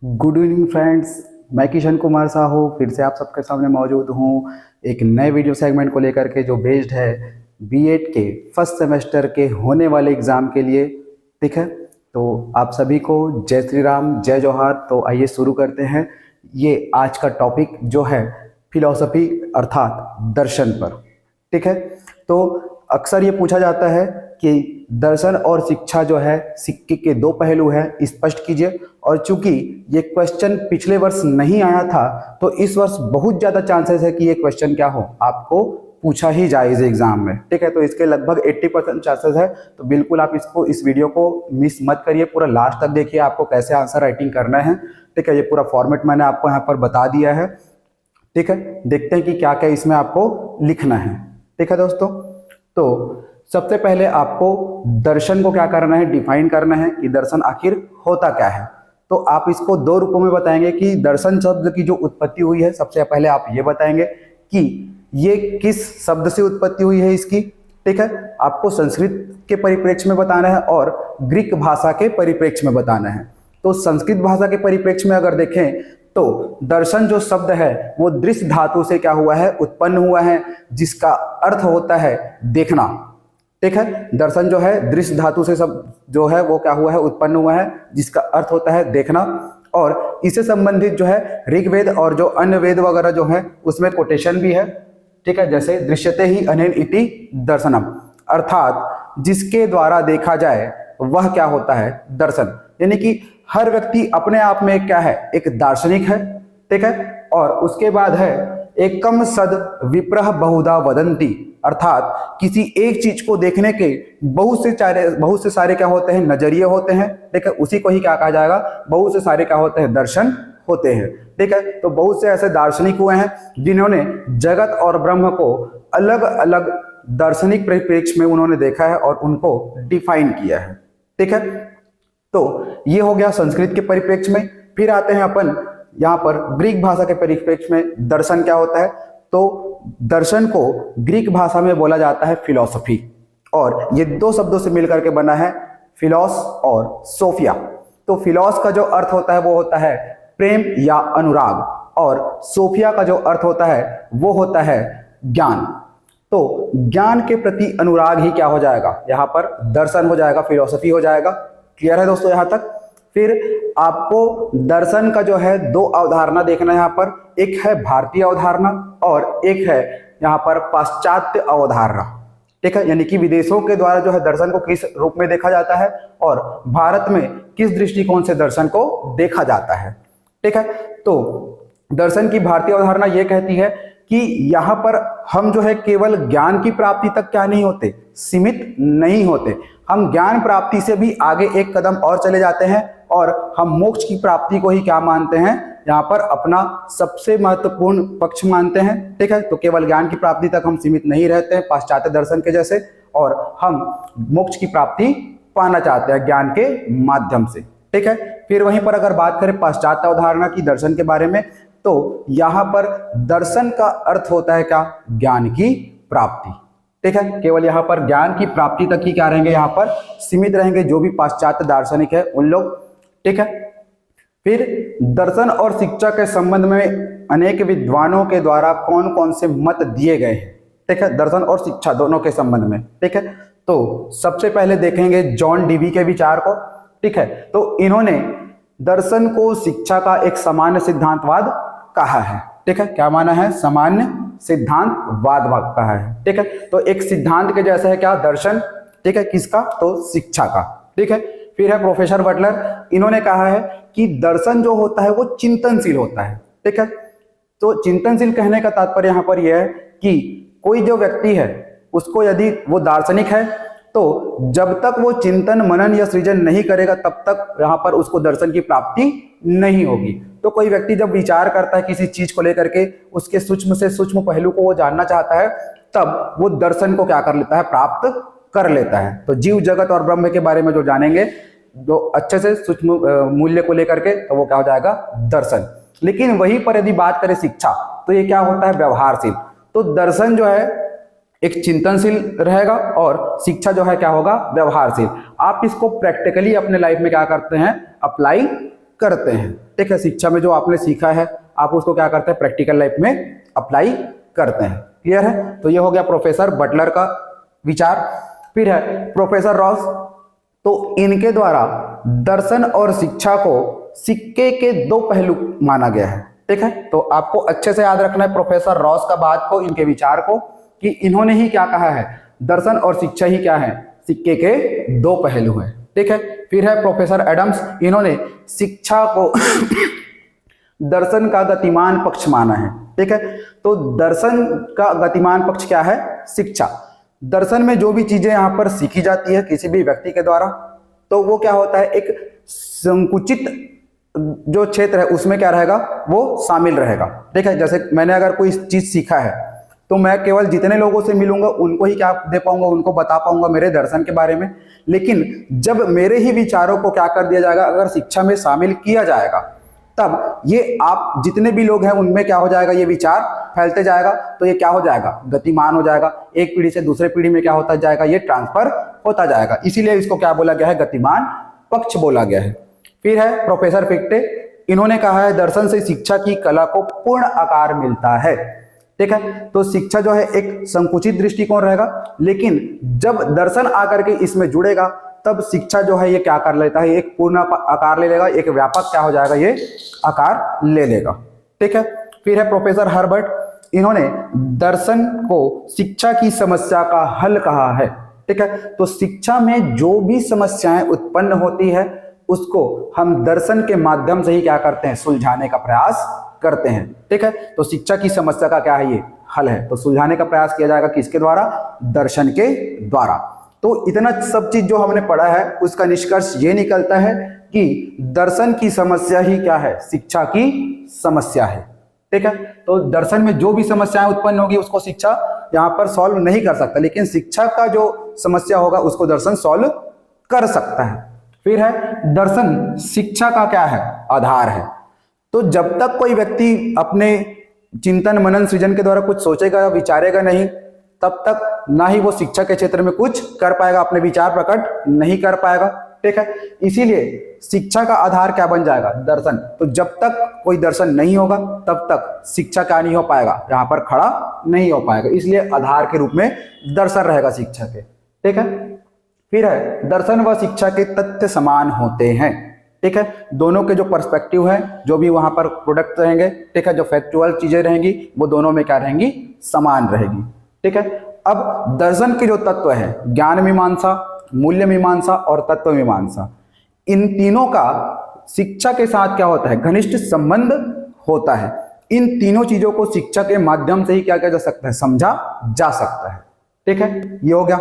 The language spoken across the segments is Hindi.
Good evening friends. मैं किशन कुमार साहू फिर से आप सबके सामने मौजूद हूँ एक नए वीडियो सेगमेंट को लेकर के, जो बेस्ड है बीएड के फर्स्ट सेमेस्टर के होने वाले एग्ज़ाम के लिए। ठीक है, तो आप सभी को जय श्री राम, जय जोहार। तो आइए शुरू करते हैं। ये आज का टॉपिक जो है फिलॉसफी अर्थात दर्शन पर। ठीक है, तो अक्सर ये पूछा जाता है कि दर्शन और शिक्षा जो है सिक्के के दो पहलू हैं, स्पष्ट कीजिए। और चूंकि ये क्वेश्चन पिछले वर्ष नहीं आया था, तो इस वर्ष बहुत ज़्यादा चांसेस है कि ये क्वेश्चन क्या हो, आपको पूछा ही जाए इस एग्जाम में। ठीक है, तो इसके लगभग 80% चांसेस है। तो बिल्कुल आप इस वीडियो को मिस मत करिए, पूरा लास्ट तक देखिए आपको कैसे आंसर राइटिंग करना है। ठीक है, ये पूरा फॉर्मेट मैंने आपको यहाँ पर बता दिया है। ठीक है, देखते हैं कि क्या क्या इसमें आपको लिखना है। ठीक है दोस्तों, तो सबसे पहले आपको दर्शन को क्या करना है, डिफाइन करना है कि दर्शन आखिर होता क्या है। तो आप इसको दो रूपों में बताएंगे कि दर्शन शब्द की जो उत्पत्ति हुई है, सबसे पहले आप ये बताएंगे कि ये किस शब्द से उत्पत्ति हुई है इसकी। ठीक है, आपको संस्कृत के परिप्रेक्ष्य में बताना है और ग्रीक भाषा के परिप्रेक्ष्य में बताना है। तो संस्कृत भाषा के परिप्रेक्ष्य में अगर देखें तो दर्शन जो शब्द है वो दृश्य धातु से क्या हुआ है, उत्पन्न हुआ है, जिसका अर्थ होता है देखना। ठीक है, दर्शन जो है दृश्य धातु से सब जो है वो क्या हुआ है, उत्पन्न हुआ है, जिसका अर्थ होता है देखना। और इससे संबंधित जो है ऋग्वेद और जो अन्य वेद वगैरह जो है उसमें कोटेशन भी है। ठीक है, जैसे दृश्यते ही अनेन इति दर्शनम, अर्थात जिसके द्वारा देखा जाए वह क्या होता है, दर्शन। यानी कि हर व्यक्ति अपने आप में क्या है, एक दार्शनिक है। ठीक है, और उसके बाद है एकम सद विप्रह बहुधा वदंती, अर्थात किसी एक चीज को देखने के बहुत से सारे क्या होते हैं, नजरिए होते हैं। ठीक है, उसी को ही क्या कहा जाएगा, बहुत से सारे क्या होते हैं, दर्शन होते हैं। ठीक है, तो बहुत से ऐसे दार्शनिक हुए हैं जिन्होंने जगत और ब्रह्म को अलग अलग दार्शनिक परिप्रेक्ष्य में उन्होंने देखा है और उनको डिफाइन किया है। ठीक है, तो ये हो गया संस्कृत के परिप्रेक्ष्य में। फिर आते हैं अपन यहाँ पर ग्रीक भाषा के परिप्रेक्ष्य में दर्शन क्या होता है। तो दर्शन को ग्रीक भाषा में बोला जाता है फिलॉसफी, और ये दो शब्दों से मिलकर के बना है फिलॉस और सोफिया। तो फिलॉस का जो अर्थ होता है वो होता है प्रेम या अनुराग, और सोफिया का जो अर्थ होता है वो होता है ज्ञान। तो ज्ञान के प्रति अनुराग ही क्या हो जाएगा, यहाँ पर दर्शन हो जाएगा, फिलॉसफी हो जाएगा। क्लियर है दोस्तों यहाँ तक। फिर आपको दर्शन का जो है दो अवधारणा देखना है यहाँ पर, एक है भारतीय अवधारणा और एक है यहाँ पर पाश्चात्य अवधारणा। ठीक है, यानी कि विदेशों के द्वारा जो है दर्शन को किस रूप में देखा जाता है और भारत में किस दृष्टिकोण से दर्शन को देखा जाता है। ठीक है, तो दर्शन की भारतीय अवधारणा ये कहती है कि यहाँ पर हम जो है केवल ज्ञान की प्राप्ति तक क्या नहीं होते, सीमित नहीं होते। हम ज्ञान प्राप्ति से भी आगे एक कदम और चले जाते हैं और हम मोक्ष की प्राप्ति को ही क्या मानते हैं, यहाँ पर अपना सबसे महत्वपूर्ण पक्ष मानते हैं। ठीक है, तो केवल ज्ञान की प्राप्ति तक हम सीमित नहीं रहते हैं पाश्चात्य दर्शन के जैसे, और हम मोक्ष की प्राप्ति पाना चाहते हैं ज्ञान के माध्यम से। ठीक है, फिर वहीं पर अगर बात करें पाश्चात्य अवधारणा की दर्शन के बारे में, तो यहाँ पर दर्शन का अर्थ होता है क्या, ज्ञान की प्राप्ति। ठीक है, केवल यहाँ पर ज्ञान की प्राप्ति तक ही क्या रहेंगे, यहाँ पर सीमित रहेंगे जो भी पाश्चात्य दार्शनिक है उन लोग। ठीक है, फिर दर्शन और शिक्षा के संबंध में अनेक विद्वानों के द्वारा कौन कौन से मत दिए गए हैं। ठीक है, दर्शन और शिक्षा दोनों के संबंध में। ठीक है, तो सबसे पहले देखेंगे जॉन डीवी के विचार को। ठीक है, तो इन्होंने दर्शन को शिक्षा का एक सामान्य सिद्धांतवाद कहा है। ठीक है, क्या माना है, सामान्य सिद्धांतवाद कहा है। ठीक है, तो एक सिद्धांत के जैसा है क्या, दर्शन। ठीक है, किसका, तो शिक्षा का। ठीक है, फिर है प्रोफेसर बटलर, इन्होंने कहा है कि दर्शन जो होता है वो चिंतनशील होता है। ठीक है, तो चिंतनशील कहने का तात्पर्य यहाँ पर यह है कि कोई जो व्यक्ति है उसको यदि वो दार्शनिक है तो जब तक वो चिंतन मनन या सृजन नहीं करेगा तब तक यहाँ पर उसको दर्शन की प्राप्ति नहीं होगी। तो कोई व्यक्ति जब विचार करता है किसी चीज को लेकर के, उसके सूक्ष्म से सूक्ष्म पहलू को वो जानना चाहता है, तब वो दर्शन को क्या कर लेता है, प्राप्त कर लेता है। तो जीव जगत और ब्रह्म के बारे में जो जानेंगे जो अच्छे से सूक्ष्म मूल्य को लेकर के, तो वो क्या हो जाएगा, दर्शन। लेकिन वहीं पर यदि बात करें शिक्षा, तो ये क्या होता है, व्यवहारशील। तो दर्शन जो है एक चिंतनशील रहेगा और शिक्षा जो है क्या होगा, व्यवहारशील। आप इसको प्रैक्टिकली अपने लाइफ में क्या करते हैं, अप्लाई करते हैं। ठीक है, शिक्षा में जो आपने सीखा है आप उसको क्या करते हैं, प्रैक्टिकल लाइफ में अप्लाई करते हैं। क्लियर है? तो ये हो गया प्रोफेसर बटलर का विचार। फिर है प्रोफेसर रॉस, तो इनके द्वारा दर्शन और शिक्षा को सिक्के के दो पहलू माना गया है। ठीक है, तो आपको अच्छे से याद रखना है प्रोफेसर रॉस का बात को, इनके विचार को, कि इन्होंने ही क्या कहा है, दर्शन और शिक्षा ही क्या है, सिक्के के दो पहलू हैं। ठीक है, फिर है प्रोफेसर एडम्स, इन्होंने शिक्षा को दर्शन का गतिमान पक्ष माना है। ठीक है, तो दर्शन का गतिमान पक्ष क्या है, शिक्षा। दर्शन में जो भी चीजें यहाँ पर सीखी जाती है किसी भी व्यक्ति के द्वारा, तो वो क्या होता है, एक संकुचित जो क्षेत्र है उसमें क्या रहेगा, वो शामिल रहेगा। ठीक है, जैसे मैंने अगर कोई चीज सीखा है तो मैं केवल जितने लोगों से मिलूंगा उनको ही क्या दे पाऊंगा, उनको बता पाऊंगा मेरे दर्शन के बारे में। लेकिन जब मेरे ही विचारों को क्या कर दिया जाएगा, अगर शिक्षा में शामिल किया जाएगा, तब ये आप जितने भी लोग हैं उनमें क्या हो जाएगा, ये विचार फैलते जाएगा। तो ये क्या हो जाएगा, गतिमान हो जाएगा, एक पीढ़ी से दूसरे पीढ़ी में क्या होता जाएगा, ये ट्रांसफर होता जाएगा। इसीलिए इसको क्या बोला गया है, गतिमान पक्ष बोला गया है। फिर है प्रोफेसर फिक्टे, इन्होंने कहा है दर्शन से शिक्षा की कला को पूर्ण आकार मिलता है। ठीक है, तो शिक्षा जो है एक संकुचित दृष्टिकोण रहेगा, लेकिन जब दर्शन आकर के इसमें जुड़ेगा तब शिक्षा जो है ये क्या कर लेता है, एक पूर्ण आकार ले लेगा, एक व्यापक क्या हो जाएगा, ये आकार ले लेगा। ठीक है, फिर है प्रोफेसर हर्बर्ट, इन्होंने दर्शन को शिक्षा की समस्या का हल कहा है। ठीक है, तो शिक्षा में जो भी समस्याएं उत्पन्न होती है उसको हम दर्शन के माध्यम से ही क्या करते हैं, सुलझाने का प्रयास करते हैं। ठीक है, तो शिक्षा की समस्या का क्या है, ये हल है, तो सुलझाने का प्रयास किया जाएगा किसके द्वारा, दर्शन के द्वारा। तो इतना सब चीज जो हमने पढ़ा है उसका निष्कर्ष ये निकलता है कि दर्शन की समस्या ही क्या है, शिक्षा की समस्या है। ठीक है, तो दर्शन में जो भी समस्याएं उत्पन्न होगी उसको शिक्षा यहाँ पर सॉल्व नहीं कर सकता, लेकिन शिक्षा का जो समस्या होगा उसको दर्शन सॉल्व कर सकता है। फिर है दर्शन शिक्षा का क्या है, आधार है। तो जब तक कोई व्यक्ति अपने चिंतन मनन सृजन के द्वारा कुछ सोचेगा विचारेगा नहीं, तब तक ना ही वो शिक्षा के क्षेत्र में कुछ कर पाएगा, अपने विचार प्रकट नहीं कर पाएगा। ठीक है, इसीलिए शिक्षा का आधार क्या बन जाएगा, दर्शन। तो जब तक कोई दर्शन नहीं होगा तब तक शिक्षा क्या नहीं हो पाएगा, यहाँ पर खड़ा नहीं हो पाएगा, इसलिए आधार के रूप में दर्शन रहेगा शिक्षा के। ठीक है, फिर है दर्शन व शिक्षा के तथ्य समान होते हैं। ठीक है, दोनों के जो पर्सपेक्टिव है, जो भी वहां पर प्रोडक्ट रहेंगे, ठीक है, जो फैक्चुअल चीजें रहेंगी वो दोनों में क्या रहेंगी, समान रहेगी। ठीक है, अब दर्शन के जो तत्व है, ज्ञान मीमांसा, मूल्य मीमांसा और तत्व मीमांसा, इन तीनों का शिक्षा के साथ क्या होता है, घनिष्ठ संबंध होता है। इन तीनों चीजों को शिक्षा के माध्यम से ही क्या किया जा सकता है, समझा जा सकता है। ठीक है, ये हो गया।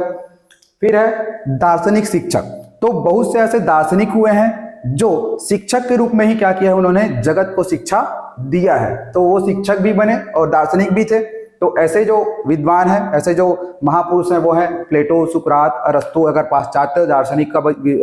फिर है दार्शनिक शिक्षक, तो बहुत से ऐसे दार्शनिक हुए हैं जो शिक्षक के रूप में ही क्या किया है, उन्होंने जगत को शिक्षा दिया है, तो वो शिक्षक भी बने और दार्शनिक भी थे। तो ऐसे जो विद्वान हैं, ऐसे जो महापुरुष हैं वो है प्लेटो, सुकरात, अरस्तु, अगर पाश्चात्य दार्शनिक का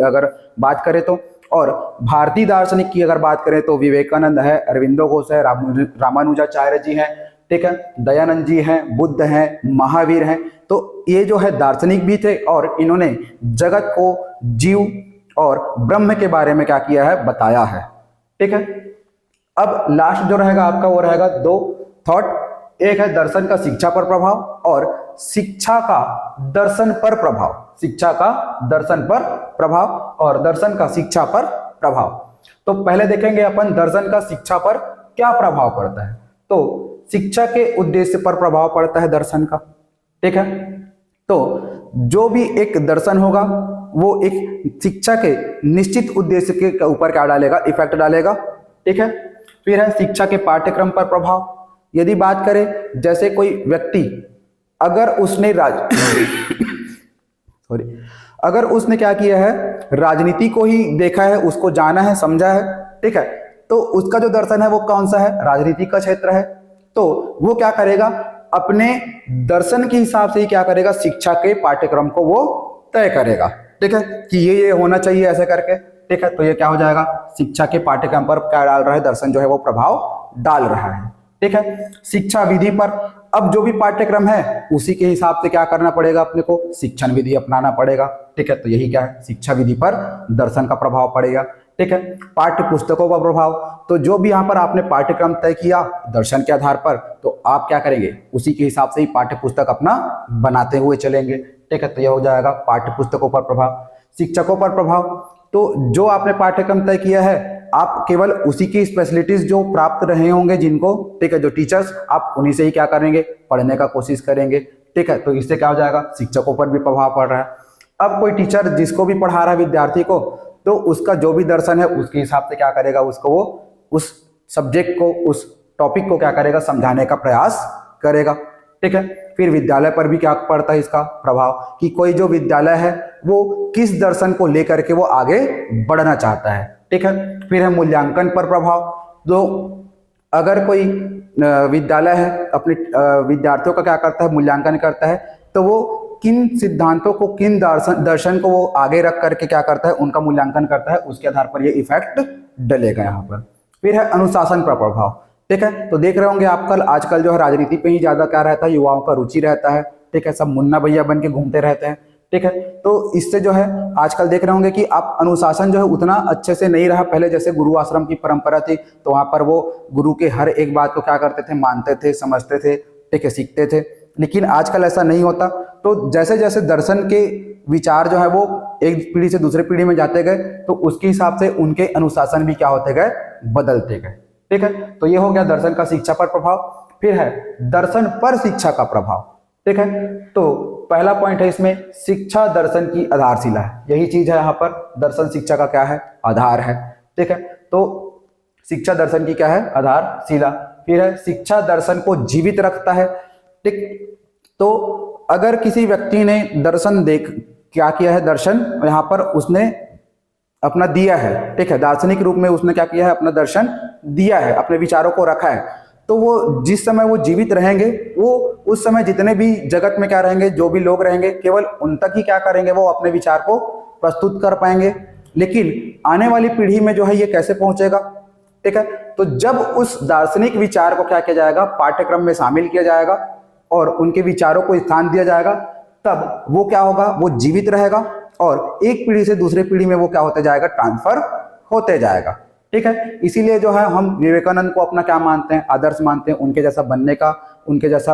अगर बात करें तो, और भारतीय दार्शनिक की अगर बात करें तो विवेकानंद है, अरविंदो घोष है, रामानुजाचार्य जी हैं, ठीक है, दयानंद जी हैं, बुद्ध हैं, महावीर हैं। तो ये जो है दार्शनिक भी थे और इन्होंने जगत को जीव और ब्रह्म के बारे में क्या किया है, बताया है। ठीक है, अब लास्ट जो रहेगा आपका वो रहेगा दो थॉट, एक है दर्शन का शिक्षा पर प्रभाव और शिक्षा का दर्शन पर प्रभाव, शिक्षा का दर्शन पर प्रभाव और दर्शन का शिक्षा पर प्रभाव। तो पहले देखेंगे अपन दर्शन का शिक्षा पर क्या प्रभाव पड़ता है। तो शिक्षा के उद्देश्य पर प्रभाव पड़ता है दर्शन का। ठीक है, तो जो भी एक दर्शन होगा वो एक शिक्षा के निश्चित उद्देश्य के ऊपर क्या डालेगा, इफेक्ट डालेगा। ठीक है, फिर है शिक्षा के पाठ्यक्रम पर प्रभाव। यदि बात करें जैसे कोई व्यक्ति अगर उसने अगर उसने क्या किया है, राजनीति को ही देखा है, उसको जाना है, समझा है, ठीक है, तो उसका जो दर्शन है वो कौन सा है, राजनीति का क्षेत्र है। तो वो क्या करेगा, अपने दर्शन के हिसाब से ही क्या करेगा, शिक्षा के पाठ्यक्रम को वो तय करेगा। ठीक है, कि ये होना चाहिए ऐसे करके। ठीक है, तो ये क्या हो जाएगा, शिक्षा के पाठ्यक्रम पर क्या डाल रहा है, दर्शन जो है वो प्रभाव डाल रहा है। ठीक है, शिक्षा विधि पर, अब जो भी पाठ्यक्रम है उसी के हिसाब से क्या करना पड़ेगा, अपने को शिक्षण विधि अपनाना पड़ेगा। ठीक है, तो यही क्या है, शिक्षा विधि पर दर्शन का प्रभाव पड़ेगा। ठीक है। पाठ्य पुस्तकों का प्रभाव, तो जो भी यहाँ पर आपने पाठ्यक्रम तय किया दर्शन के आधार पर, तो आप क्या करेंगे उसी के हिसाब से ही पाठ्य पुस्तक अपना बनाते हुए चलेंगे, ठीक है। तो यह हो जाएगा पाठ्य पुस्तकों पर प्रभाव। शिक्षकों पर प्रभाव, तो जो आपने पाठ्यक्रम तय किया है आप केवल उसी की स्पेशलिटीज जो प्राप्त रहे होंगे जिनको, ठीक है, जो टीचर्स, आप उन्हीं से ही क्या करेंगे पढ़ने का कोशिश करेंगे, ठीक है। तो इससे क्या हो जाएगा शिक्षकों पर भी प्रभाव पड़ रहा है। अब कोई टीचर जिसको भी पढ़ा रहा है विद्यार्थी को, तो उसका जो भी दर्शन है उसके हिसाब से क्या करेगा, उसको वो उस सब्जेक्ट को, उस टॉपिक को क्या करेगा समझाने का प्रयास करेगा, ठीक है। फिर विद्यालय पर भी क्या पड़ता है इसका प्रभाव, कि कोई जो विद्यालय है वो किस दर्शन को लेकर के वो आगे बढ़ना चाहता है, ठीक है। फिर है मूल्यांकन पर प्रभाव, तो अगर कोई विद्यालय है अपने विद्यार्थियों का क्या करता है मूल्यांकन करता है, तो वो किन सिद्धांतों को, किन दर्शन को वो आगे रख करके क्या करता है उनका मूल्यांकन करता है, उसके आधार पर ये इफेक्ट डलेगा यहाँ पर। फिर है अनुशासन पर प्रभाव, ठीक है। तो देख रहे होंगे आप आजकल जो है राजनीति पे ही ज्यादा क्या रहता है, युवाओं का रुचि रहता है, ठीक है। सब मुन्ना भैया बन के घूमते रहते हैं, ठीक है। तो इससे जो है आजकल देख रहे होंगे कि आप अनुशासन जो है उतना अच्छे से नहीं रहा। पहले जैसे गुरु आश्रम की परंपरा थी, तो वहां पर वो गुरु के हर एक बात को क्या करते थे, मानते थे, समझते थे, ठीक है, सीखते थे। लेकिन आजकल ऐसा नहीं होता। तो जैसे जैसे दर्शन के विचार जो है वो एक पीढ़ी से दूसरे पीढ़ी में जाते गए, तो उसके हिसाब से उनके अनुशासन भी क्या होते गए, बदलते गए, ठीक है। तो ये हो गया दर्शन का शिक्षा पर प्रभाव। फिर है दर्शन पर शिक्षा का प्रभाव, ठीक है। तो पहला पॉइंट है इसमें, शिक्षा दर्शन की आधारशिला है। यही चीज है यहाँ पर, दर्शन शिक्षा का क्या है, आधार है, ठीक है। तो शिक्षा दर्शन की क्या है, आधारशिला। फिर है शिक्षा दर्शन को जीवित रखता है, ठीक। तो अगर किसी व्यक्ति ने दर्शन क्या किया है, दर्शन यहाँ पर उसने अपना दिया है, ठीक है, दार्शनिक रूप में उसने क्या किया है, अपना दर्शन दिया है, अपने विचारों को रखा है, तो वो जिस समय वो जीवित रहेंगे, वो उस समय जितने भी जगत में क्या रहेंगे, जो भी लोग रहेंगे, केवल उन तक ही क्या करेंगे, वो अपने विचार को प्रस्तुत कर पाएंगे। लेकिन आने वाली पीढ़ी में जो है ये कैसे पहुंचेगा, ठीक है। तो जब उस दार्शनिक विचार को क्या किया जाएगा, पाठ्यक्रम में शामिल किया जाएगा और उनके विचारों को स्थान दिया जाएगा, तब वो क्या होगा, वो जीवित रहेगा और एक पीढ़ी से दूसरे पीढ़ी में वो क्या होते जाएगा, ट्रांसफर होते जाएगा, ठीक है। इसीलिए जो है हम विवेकानंद को अपना क्या मानते हैं, आदर्श मानते हैं, उनके जैसा बनने का, उनके जैसा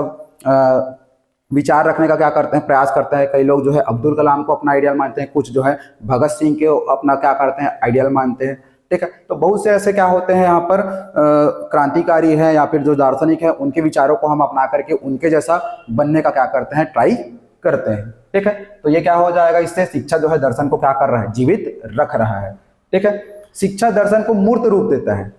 विचार रखने का क्या करते हैं, प्रयास करते हैं। कई लोग जो है अब्दुल कलाम को अपना आइडियल मानते हैं, कुछ जो है भगत सिंह के अपना क्या करते हैं, आइडियल मानते हैं, ठीक है। तो बहुत से ऐसे क्या होते हैं यहाँ पर क्रांतिकारी है या फिर जो दार्शनिक है, उनके विचारों को हम अपना करके उनके जैसा बनने का क्या करते हैं, ट्राई करते हैं, ठीक है। तो ये क्या हो जाएगा, इससे शिक्षा जो है दर्शन को क्या कर रहा है, जीवित रख रहा है, ठीक है। शिक्षा दर्शन को मूर्त रूप देता है,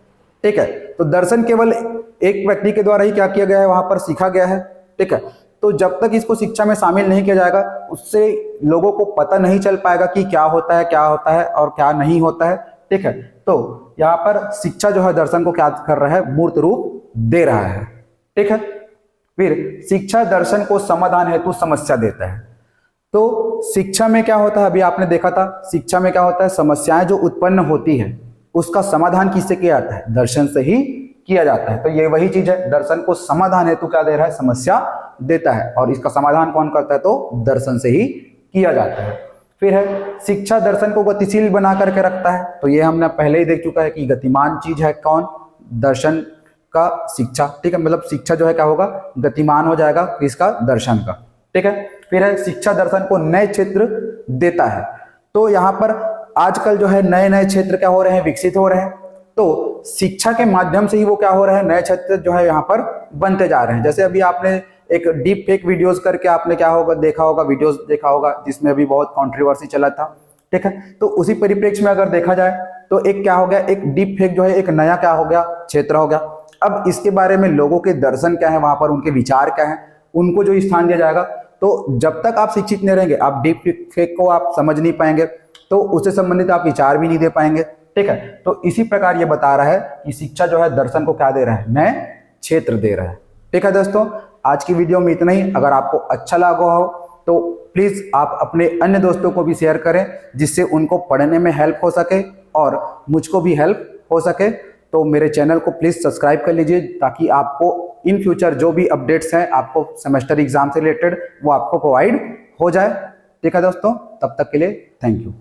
ठीक है। तो दर्शन केवल एक व्यक्ति के द्वारा ही क्या किया गया है, वहां पर सीखा गया है, ठीक है। तो जब तक इसको शिक्षा में शामिल नहीं किया जाएगा, उससे लोगों को पता नहीं चल पाएगा कि क्या होता है और क्या नहीं होता है, ठीक है। तो यहाँ पर शिक्षा जो है दर्शन को क्या कर रहा है, मूर्त रूप दे रहा है, ठीक है। फिर शिक्षा दर्शन को समाधान हेतु समस्या देता है। तो शिक्षा में क्या होता है, अभी आपने देखा था, शिक्षा में क्या होता है, समस्याएं जो उत्पन्न होती है उसका समाधान किससे किया जाता है, दर्शन से ही किया जाता है। तो ये वही चीज है, दर्शन को समाधान हेतु क्या दे रहा है, समस्या देता है, और इसका समाधान कौन करता है, तो दर्शन से ही किया जाता है। फिर है शिक्षा दर्शन को गतिशील बना करके रखता है। तो ये हमने पहले ही देख चुका है कि गतिमान चीज है कौन, दर्शन का शिक्षा, ठीक है। मतलब शिक्षा जो है क्या होगा, गतिमान हो जाएगा इसका दर्शन का, ठीक है। फिर है शिक्षा दर्शन को नए क्षेत्र देता है। तो यहाँ पर आजकल जो है नए नए क्षेत्र क्या हो रहे हैं, विकसित हो रहे हैं। तो शिक्षा के माध्यम से ही वो क्या हो रहा है, नए क्षेत्र जो है यहाँ पर बनते जा रहे हैं। जैसे अभी आपने एक डीप फेक वीडियोस करके आपने क्या होगा देखा होगा, वीडियोस देखा होगा, जिसमें अभी बहुत कंट्रोवर्सी चला था, ठीक है। तो उसी परिप्रेक्ष्य में अगर देखा जाए तो एक क्या हो गया, एक डीप फेक जो है एक नया क्या हो गया, क्षेत्र हो गया। अब इसके बारे में लोगों के दर्शन क्या है, वहां पर उनके विचार क्या है, उनको जो स्थान दिया जाएगा। तो जब तक आप शिक्षित नहीं रहेंगे, आप डीप फेक को आप समझ नहीं पाएंगे, तो उससे संबंधित आप विचार भी नहीं दे पाएंगे, ठीक है। तो इसी प्रकार ये बता रहा है कि शिक्षा जो है दर्शन को क्या दे रहा है, नए क्षेत्र दे रहा है, ठीक है। दोस्तों आज की वीडियो में इतना ही। अगर आपको अच्छा लगा हो तो प्लीज आप अपने अन्य दोस्तों को भी शेयर करें, जिससे उनको पढ़ने में हेल्प हो सके और मुझको भी हेल्प हो सके। तो मेरे चैनल को प्लीज सब्सक्राइब कर लीजिए, ताकि आपको इन फ्यूचर जो भी अपडेट्स हैं आपको सेमेस्टर एग्जाम से रिलेटेड वो आपको प्रोवाइड हो जाए, ठीक है दोस्तों। तब तक के लिए थैंक यू।